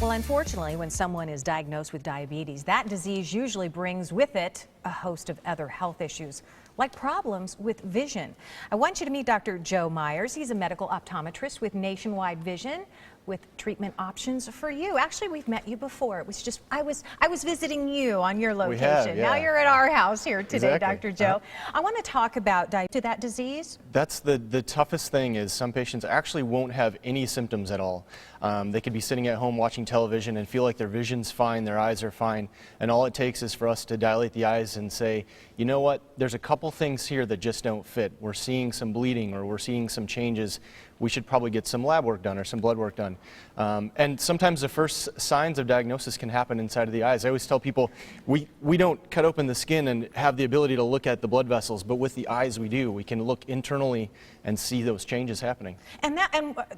Well, unfortunately, when someone is diagnosed with diabetes, that disease usually brings with it a host of other health issues, like problems with vision. I want you to meet Dr. Joe Myers. He's a medical optometrist with Nationwide Vision, with treatment options for you. Actually, we've met you before. It was just, I was visiting you on your location. We have, yeah. Now you're at our house here today, Exactly. Dr. Joe. I want to talk about that disease. That's the toughest thing is some patients actually won't have any symptoms at all. They could be sitting at home watching television and feel like their vision's fine, their eyes are fine, and all it takes is for us to dilate the eyes and say, you know what, there's a couple things here that just don't fit. We're seeing some bleeding or we're seeing some changes. We should probably get some lab work done or some blood work done. And sometimes the first signs of diagnosis can happen inside of the eyes. I always tell people we don't cut open the skin and have the ability to look at the blood vessels, but with the eyes we do. We can look internally and see those changes happening. And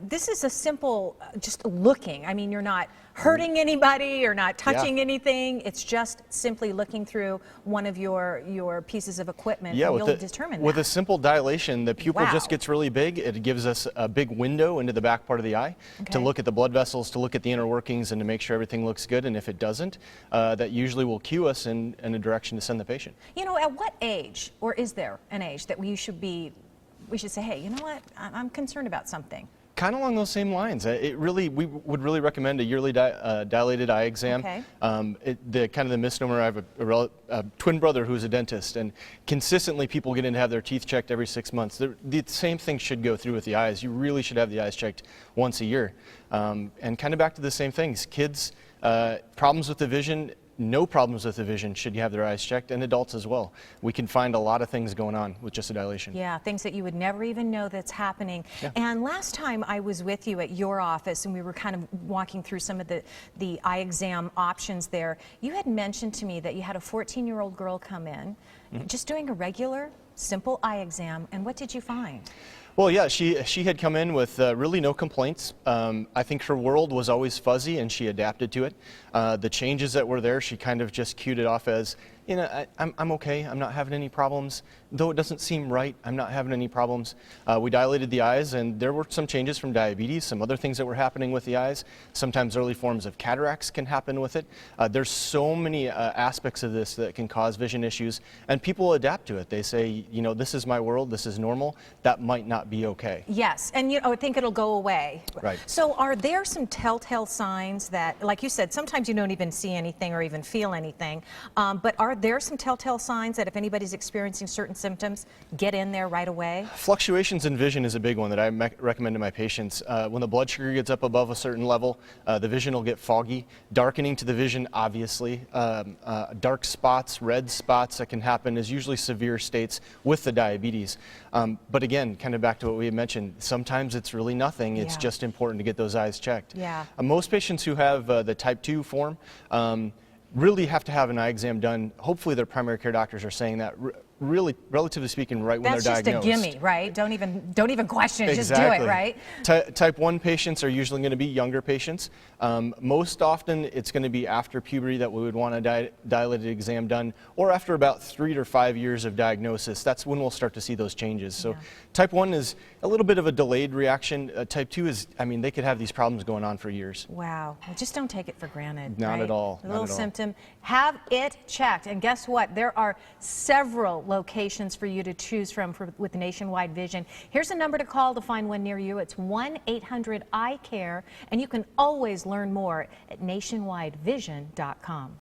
this is a simple, just looking. I mean, you're not hurting anybody, you're not touching anything. It's just simply looking through one of your pieces of equipment. Yeah, and you'll determine that. With a simple dilation, the pupil just gets really big. It gives us a big window into the back part of the eye to look at the blood vessels, to look at the inner workings, and to make sure everything looks good. And if it doesn't, that usually will cue us in a direction to send the patient. You know, at what age, or is there an age that we should say, hey, you know what, I'm concerned about something? Kind of along those same lines. We would really recommend a yearly dilated eye exam. Okay. The misnomer, I have a twin brother who's a dentist, and consistently people get in to have their teeth checked every 6 months. The same thing should go through with the eyes. You really should have the eyes checked once a year. And kind of back to the same things. Kids, problems with the vision, no problems with the vision should you have their eyes checked, and adults as well. We can find a lot of things going on with just a dilation. Yeah, things that you would never even know that's happening. Yeah. And last time I was with you at your office and we were kind of walking through some of the eye exam options there, you had mentioned to me that you had a 14-year-old girl come in, just doing a regular, simple eye exam, and what did you find? Well, yeah, she had come in with really no complaints. I think her world was always fuzzy and she adapted to it. The changes that were there, she kind of just cued it off as, you know, I'm okay, I'm not having any problems. Though it doesn't seem right, I'm not having any problems. We dilated the eyes and there were some changes from diabetes, some other things that were happening with the eyes. Sometimes early forms of cataracts can happen with it. There's so many aspects of this that can cause vision issues, and people adapt to it. They say, you know, this is my world, this is normal. That might not be okay. Yes, and I think it'll go away. Right. So are there some telltale signs that, like you said, sometimes you don't even see anything or even feel anything, but are there some telltale signs that if anybody's experiencing certain symptoms, get in there right away? Fluctuations in vision is a big one that I recommend to my patients. When the blood sugar gets up above a certain level, the vision will get foggy. Darkening to the vision, obviously. Dark spots, red spots that can happen is usually severe states with the diabetes. But again, kind of back to what we had mentioned, sometimes it's really nothing. It's just important to get those eyes checked. Yeah. Most patients who have the type 2 form really have to have an eye exam done. Hopefully their primary care doctors are saying that really, relatively speaking, right when they're diagnosed. That's just a gimme, right? Don't even question it, just do it, right? Type 1 patients are usually going to be younger patients. Most often it's going to be after puberty that we would want a dilated exam done, or after about 3 to 5 years of diagnosis. That's when we'll start to see those changes. So type 1 is a little bit of a delayed reaction. Type 2 is, I mean, they could have these problems going on for years. Wow. Well, just don't take it for granted. Not at all. A little symptom. Have it checked. And guess what? There are several locations for you to choose from with Nationwide Vision. Here's a number to call to find one near you. It's 1-800-EYE-CARE, and you can always learn more at nationwidevision.com.